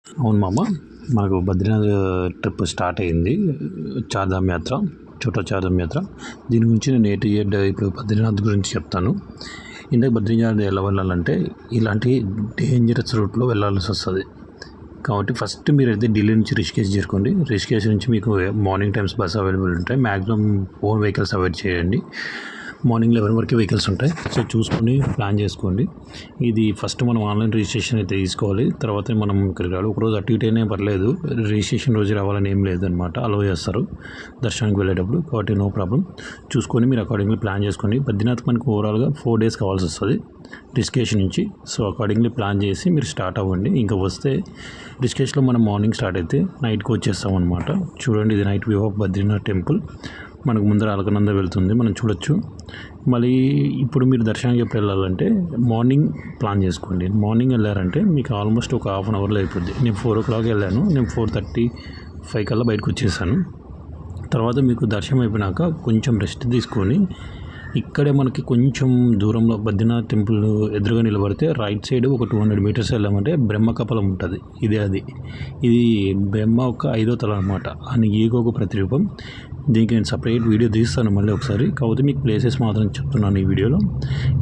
అవును మామ, మాకు బద్రీనాథ్ ట్రిప్ స్టార్ట్ అయింది. చార్ధామ్ యాత్ర, ఛోటా చార్ధామ్ యాత్ర. దీని గురించి నేను ఏ టు జెడ్ ఇప్పుడు బద్రీనాథ్ గురించి చెప్తాను. ఇందాక బద్రీనాథ్ ఎలా వెళ్ళాలంటే ఇలాంటి డేంజరస్ రూట్లో వెళ్ళాల్సి వస్తుంది. కాబట్టి ఫస్ట్ మీరైతే ఢిల్లీ నుంచి రిషికేష్ చేరుకోండి. రిషికేష్ నుంచి మీకు మార్నింగ్ టైమ్స్ బస్ అవైలబుల్ ఉంటాయి. మ్యాక్సిమం ఓన్ వెహికల్స్ అవాయిడ్ చేయండి. మార్నింగ్ 11 వరకు వెహికల్స్ ఉంటాయి. సో చూసుకొని ప్లాన్ చేసుకోండి. ఇది ఫస్ట్ మనం ఆన్లైన్ రిజిస్ట్రేషన్ అయితే తీసుకోవాలి. తర్వాత మనం ఇక్కడికి రావాలి. ఒకరోజు అటు ఇటు అయినా పర్లేదు, రిజిస్ట్రేషన్ రోజు రావాలని ఏం లేదనమాట. అలో చేస్తారు దర్శనానికి వెళ్ళేటప్పుడు. కాబట్టి నో ప్రాబ్లం. చూసుకొని మీరు అకార్డింగ్లీ ప్లాన్ చేసుకోండి. బద్రీనాథ్ మనకు ఓవరాల్గా 4 days కావాల్సి వస్తుంది రిషికేష్ నుంచి. సో అకార్డింగ్లీ ప్లాన్ చేసి మీరు స్టార్ట్ అవ్వండి. ఇంకా వస్తే రిషికేష్లో మనం మార్నింగ్ స్టార్ట్ అయితే నైట్కి వచ్చేస్తాం అనమాట. చూడండి, ఇది night view of Badrinath temple. మనకు ముందర అలకనంద వెళ్తుంది, మనం చూడొచ్చు. మళ్ళీ ఇప్పుడు మీరు దర్శనానికి ఎప్పుడు వెళ్ళాలంటే మార్నింగ్ ప్లాన్ చేసుకోండి. మార్నింగ్ వెళ్ళారంటే మీకు ఆల్మోస్ట్ ఒక హాఫ్ అన్ అవర్లో అయిపోద్ది. నేను 4 o'clock వెళ్ళాను. నేను 4:35 కల్లా బయటకు వచ్చేసాను. తర్వాత మీకు దర్శనం అయిపోయినాక కొంచెం రెస్ట్ తీసుకొని ఇక్కడే మనకి కొంచెం దూరంలో బద్రీనాథ్ టెంపుల్ ఎదురుగా నిలబడితే రైట్ సైడ్ ఒక 200 meters వెళ్ళామంటే బ్రహ్మకపాలం ఉంటుంది. ఇది బ్రహ్మ యొక్క 5వ తల అనమాట. అని ఈగోకు ప్రతిరూపం. దీనికి నేను సపరేట్ వీడియో తీస్తాను మళ్ళీ ఒకసారి. కాకపోతే మీకు ప్లేసెస్ మాత్రం చెప్తున్నాను ఈ వీడియోలో.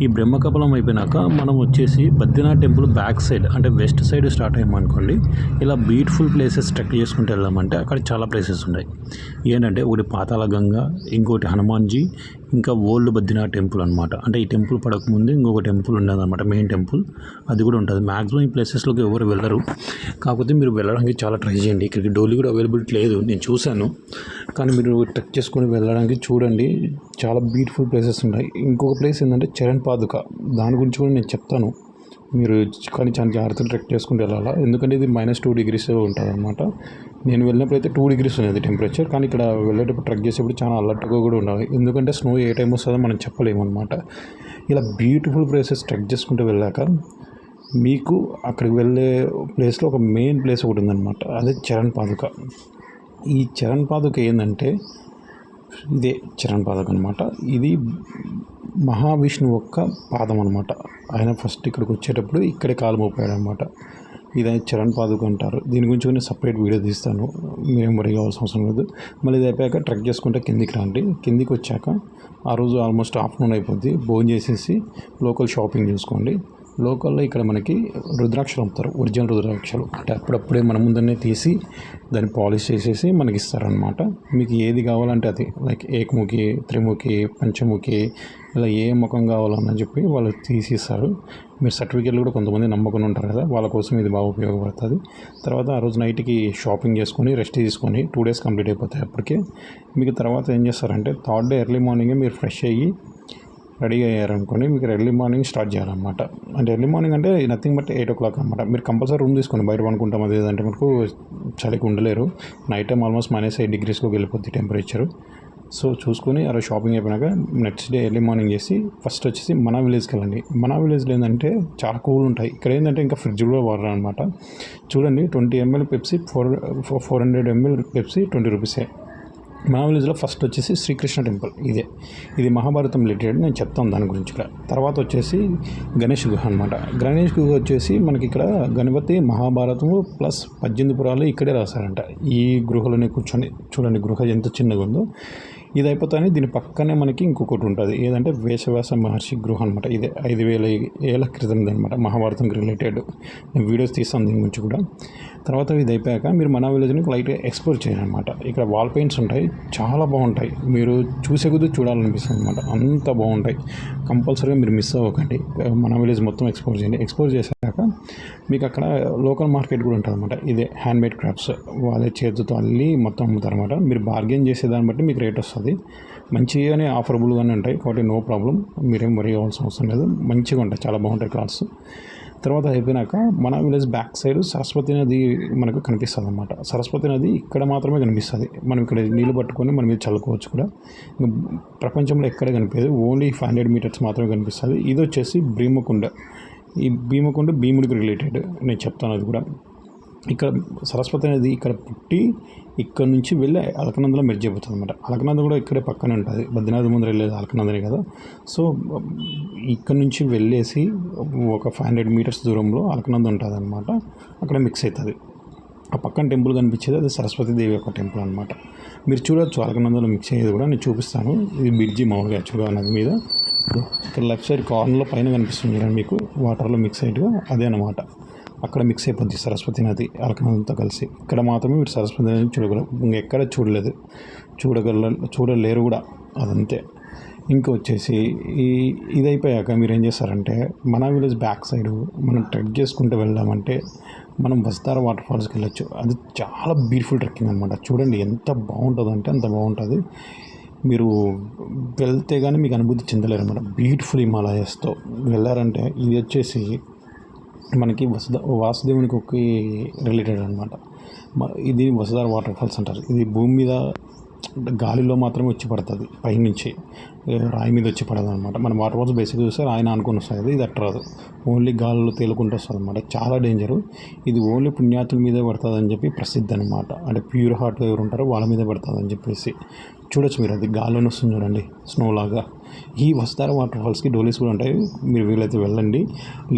ఈ బ్రహ్మకపాలం అయిపోయినాక మనం వచ్చేసి బద్రీనాథ్ టెంపుల్ బ్యాక్ సైడ్ అంటే వెస్ట్ సైడ్ స్టార్ట్ అయ్యామనుకోండి. ఇలా బ్యూటిఫుల్ ప్లేసెస్ ట్రెక్ చేసుకుంటూ వెళ్ళామంటే అక్కడ చాలా ప్లేసెస్ ఉన్నాయి. ఏంటంటే ఒకటి పాతాళ గంగ, ఇంకోటి హనుమాన్జీ, ఇంకా ఓల్డ్ బద్రీనాథ్ టెంపుల్ అనమాట. అంటే ఈ టెంపుల్ పడకముందు ఇంకొక టెంపుల్ ఉండదు అనమాట, మెయిన్ టెంపుల్. అది కూడా ఉంటుంది. మ్యాక్సిమం ఈ ప్లేసెస్లోకి ఎవరు వెళ్ళరు. కాకపోతే మీరు వెళ్ళడానికి చాలా ట్రై చేయండి. ఇక్కడికి డోలీ కూడా అవైలబిలిటీ లేదు, నేను చూశాను. కానీ మీరు ట్రెక్ చేసుకొని వెళ్ళడానికి చూడండి, చాలా బ్యూటిఫుల్ ప్లేసెస్ ఉన్నాయి. ఇంకొక ప్లేస్ ఏంటంటే చరణ్ పాదుక. దాని గురించి కూడా నేను చెప్తాను. మీరు కానీ చాలా జాగ్రత్తగా ట్రెక్ చేసుకుంటూ వెళ్ళాలా, ఎందుకంటే ఇది -2 degrees ఉంటుంది అనమాట. నేను వెళ్ళినప్పుడు అయితే 2 degrees ఉన్నది టెంపరేచర్. కానీ ఇక్కడ వెళ్ళేటప్పుడు ట్రెక్ చేసేప్పుడు చాలా అలర్ట్గా కూడా ఉండాలి, ఎందుకంటే స్నో ఏ టైం వస్తుందో మనం చెప్పలేము అనమాట. ఇలా బ్యూటిఫుల్ ప్లేసెస్ ట్రెక్ చేసుకుంటూ వెళ్ళాక మీకు అక్కడికి వెళ్ళే ప్లేస్లో ఒక మెయిన్ ప్లేస్ ఒకటి ఉందన్నమాట. అదే చరణ్ పాదుక. ఈ చరణ్ పాదుక ఏంటంటే ఇదే చరణ్ పాదుక అనమాట. ఇది మహావిష్ణువు యొక్క పాదం అనమాట. ఆయన ఫస్ట్ ఇక్కడికి వచ్చేటప్పుడు ఇక్కడే కాలు మోపాడు అనమాట. ఇది చరణ్ పాదుక అంటారు. దీని గురించి నేను సపరేట్ వీడియో తీస్తాను, మీరేం వరి కావాల్సిన అవసరం లేదు. మళ్ళీ ఇది అయిపోయాక ట్రెక్ చేసుకుంటే కిందికి రండి. కిందికి వచ్చాక ఆ రోజు ఆల్మోస్ట్ ఆఫ్టర్నూన్ అయిపోద్ది. భోజనం చేసేసి లోకల్ షాపింగ్ చూసుకోండి. లోకల్లో ఇక్కడ మనకి రుద్రాక్షలు అమ్ముతారు, ఒరిజినల్ రుద్రాక్షలు. అంటే అప్పుడప్పుడే మన ముందరనే తీసి దాన్ని పాలిష్ చేసేసి మనకి ఇస్తారనమాట. మీకు ఏది కావాలంటే అది, లైక్ ఏకముఖి, త్రిముఖి, పంచముఖి, ఇలా ఏ ముఖం కావాలని చెప్పి వాళ్ళు తీసి ఇస్తారు. మీరు సర్టిఫికేట్లు కూడా కొంతమంది నమ్మకుండా ఉంటారు కదా, వాళ్ళ కోసం ఇది బాగా ఉపయోగపడుతుంది. తర్వాత ఆ రోజు నైట్కి షాపింగ్ చేసుకొని రెస్ట్ తీసుకొని 2 days కంప్లీట్ అయిపోతాయి అప్పటికే. మీకు తర్వాత ఏం చేస్తారంటే 3rd day ఎర్లీ మార్నింగే మీరు ఫ్రెష్ అయ్యి రెడీ అయ్యారనుకోండి, మీకు ఎర్లీ మార్నింగ్ స్టార్ట్ చేయాలన్నమాట. అంటే ఎర్లీ మార్నింగ్ అంటే నథింగ్ బట్ 8 o'clock అనమాట. మీరు కంపల్సరీ రూమ్ తీసుకోండి. బయట అనుకుంటాం అది ఏదంటే మనకు చలికి ఉండలేరు. నైట్ టైం ఆల్మోస్ట్ -8 degreesలోకి వెళ్ళిపోద్ది టెంపరేచరు. సో చూసుకొని ఆ రోజు షాపింగ్ అయిపోయినాక నెక్స్ట్ డే ఎర్లీ మార్నింగ్ చేసి ఫస్ట్ వచ్చేసి మన విలేజ్కి వెళ్ళండి. మన విలేజ్లో ఏంటంటే చాలా కూల్ ఉంటాయి. ఇక్కడ ఏంటంటే ఇంకా ఫ్రిడ్జ్ కూడా వాడరు అనమాట. చూడండి, 20 ml Pepsi 400 ml Pepsi 20 rupees. మన విలేజ్లో ఫస్ట్ వచ్చేసి శ్రీకృష్ణ టెంపుల్. ఇది మహాభారతం రిలేటెడ్, నేను చెప్తాను దాని గురించి కూడా. తర్వాత వచ్చేసి గణేష్ గుహ అనమాట. గణేష్ గుహ వచ్చేసి మనకి ఇక్కడ గణపతి, మహాభారతము ప్లస్ 18 పురాలు ఇక్కడే రాశారంట. ఈ గృహలోనే కూర్చొని చూడండి, గృహ ఎంత చిన్నగా ఉందో. ఇది అయిపోతానే దీని పక్కనే మనకి ఇంకొకటి ఉంటుంది, ఏదంటే వేషవ్యాస మహర్షి గృహ అనమాట. ఇదే 5000 ఏళ్ళ క్రితంది అనమాట, మహాభారతంకి రిలేటెడ్. నేను వీడియోస్ తీస్తాను దీని గురించి కూడా. తర్వాత ఇది అయిపోయాక మీరు మన విలేజ్ని లైట్గా ఎక్స్ప్లోర్ చేయాలన్నమాట. ఇక్కడ వాల్ పెయింట్స్ ఉంటాయి, చాలా బాగుంటాయి. మీరు చూసే కొద్దీ చూడాలనిపిస్తుంది అనమాట, అంత బాగుంటాయి. కంపల్సరీగా మీరు మిస్ అవ్వకండి. మన విలేజ్ మొత్తం ఎక్స్ప్లోర్ చేయండి. ఎక్స్ప్లోర్ చేశాక మీకు అక్కడ లోకల్ మార్కెట్ కూడా ఉంటుంది అనమాట. ఇదే హ్యాండ్మేడ్ క్రాఫ్ట్స్, వాళ్ళే చేతితో అల్లి మొత్తం అమ్ముతారు అనమాట. మీరు బార్గెన్ చేసేదాన్ని బట్టి మీకు రేట్ వస్తుంది. మంచిగానే ఆఫరబుల్గానే ఉంటాయి, కాబట్టి నో ప్రాబ్లం, మీరేం వరి అవ్వాల్సిన అవసరం లేదు. మంచిగా ఉంటాయి, చాలా బాగుంటాయి క్లాత్స్. తర్వాత అయిపోయినాక మన విలేజ్ బ్యాక్ సైడ్ సరస్వతి నది మనకు కనిపిస్తుంది అనమాట. సరస్వతి నది ఇక్కడ మాత్రమే కనిపిస్తుంది. మనం ఇక్కడ నీళ్ళు పట్టుకొని మనం మీద చల్లుకోవచ్చు కూడా. ప్రపంచంలో ఎక్కడ కనిపించదు, ఓన్లీ 500 meters మాత్రమే కనిపిస్తుంది. ఇది వచ్చేసి భీమకుండ. ఈ భీమకుండ భీముడికి రిలేటెడ్, నేను చెప్తాను అది కూడా. ఇక్కడ సరస్వతి నది ఇక్కడ పుట్టి ఇక్కడ నుంచి వెళ్ళి అలకనందలో మెర్జ్ అయిపోతుంది అనమాట. అలకనంద కూడా ఇక్కడే పక్కనే ఉంటుంది, బద్రీనాథ్ ముందర వెళ్ళేది అలకనందనే కదా. సో ఇక్కడ నుంచి వెళ్ళేసి ఒక 500 meters దూరంలో అలకనంద ఉంటుంది అనమాట. అక్కడ మిక్స్ అవుతుంది. ఆ పక్కన టెంపుల్ కనిపించేది అది సరస్వతీదేవి యొక్క టెంపుల్ అనమాట. మీరు చూడొచ్చు అలకనందలో మిక్స్ అయ్యేది కూడా నేను చూపిస్తాను. ఇది బ్రిడ్జి మామూలుగా యాక్చువల్గా నది మీద. ఇక్కడ లెఫ్ట్ సైడ్ కార్నర్లో పైన కనిపిస్తుంది చూడండి మీకు, వాటర్లో మిక్స్ అయ్యేట్టుగా అదే అనమాట. అక్కడ మిక్స్ అయిపోద్ది సరస్వతి నది అలకనందతో కలిసి. ఇక్కడ మాత్రమే మీరు సరస్వతి నదిని చూడగలరు, ఇంకెక్కడ చూడలేదు, చూడలేరు కూడా, అదంతే. ఇంకా వచ్చేసి ఇది అయిపోయాక మీరు ఏం చేస్తారంటే మన విలేజ్ బ్యాక్ సైడ్ మనం ట్రెక్ చేసుకుంటూ వెళ్ళామంటే మనం వస్తారా వాటర్ ఫాల్స్కి వెళ్ళొచ్చు. అది చాలా బ్యూటిఫుల్ ట్రెక్కింగ్ అనమాట. చూడండి ఎంత బాగుంటుందంటే అంత బాగుంటుంది. మీరు వెళ్తే కానీ మీకు అనుభూతి చెందలేరు అనమాట. బ్యూటిఫుల్ హిమాలయస్తో వెళ్ళారంటే ఇది వచ్చేసి మనకి వాసుదేవునికి ఒక రిలేటెడ్ అనమాట. ఇది వసుధార వాటర్ ఫాల్స్ అంటారు. ఇది భూమి మీద గాలిలో మాత్రమే వచ్చి పడుతుంది, పైనుంచి రాయి మీద వచ్చి పడదు అనమాట. మన వాటర్ ఫాల్స్ బేసిక్ చూస్తే రాయిని అనుకుని వస్తుంది, ఇది అట్ట రాదు, ఓన్లీ గాలిలో తేలుకుంటూ వస్తుంది అనమాట. చాలా డేంజరు. ఇది ఓన్లీ పుణ్యాతుల మీదే పడుతుంది అని చెప్పి ప్రసిద్ధి అనమాట. అంటే ప్యూర్ హార్ట్ ఎవరు ఉంటారో వాళ్ళ మీదే పడుతుంది అని చెప్పేసి చూడొచ్చు మీరు. అది గాల్లోనే వస్తుంది చూడండి, స్నో లాగా. ఈ వస్తార వాటర్ ఫాల్స్కి డోలీస్ కూడా ఉంటాయి, మీరు వీలైతే వెళ్ళండి.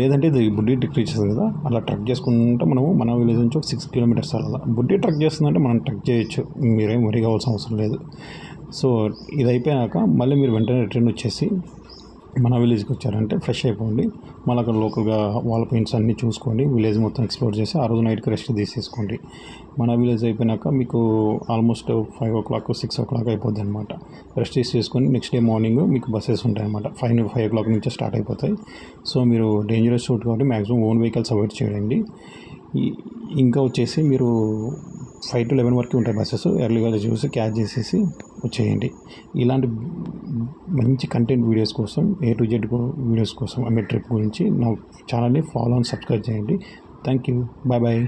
లేదంటే ఇది బుడ్డి ట్రెక్ చేస్తుంది కదా, అలా ట్రెక్ చేసుకుంటే మనము మన విలేజ్ నుంచి ఒక 6 కిలోమీటర్స్ అలా బుడ్డి ట్రెక్ చేస్తుందంటే మనం ట్రెక్ చేయొచ్చు, మీరేం వరి కావాల్సిన అవసరం లేదు. సో ఇది అయిపోయాక మళ్ళీ మీరు వెంటనే రిటర్న్ వచ్చేసి మన విలేజ్కి వచ్చారంటే ఫ్రెష్ అయిపోండి. మళ్ళీ అక్కడ లోకల్గా వాల్ పెయింట్స్ అన్నీ చూసుకోండి, విలేజ్ మొత్తం ఎక్స్ప్లోర్ చేసి ఆ రోజు నైట్కి రెస్ట్ తీసేసుకోండి. మన విలేజ్ అయిపోయినాక మీకు ఆల్మోస్ట్ 5 o'clock 6 o'clock అయిపోద్ది అనమాట. రెస్ట్ తీసుకొని నెక్స్ట్ డే మార్నింగ్ మీకు బస్సెస్ ఉంటాయి అనమాట. 5 o'clock నుంచే స్టార్ట్ అయిపోతాయి. సో మీరు డేంజరస్ రూట్ కాబట్టి మ్యాక్సిమం ఓన్ వెహికల్స్ అవాయిడ్ చేయండి. ఇంకా వచ్చేసి మీరు 5 to 11 వరకు ఉంటాయి బస్సెస్. ఎర్లీగా చూసి క్యాచ్ చేసేసి వచ్చేయండి. ఇలాంటి మంచి కంటెంట్ వీడియోస్ కోసం A to Z వీడియోస్ కోసం ట్రిప్ గురించి నా ఛానల్ని ఫాలో అండ్ సబ్స్క్రైబ్ చేయండి. Thank you. Bye bye.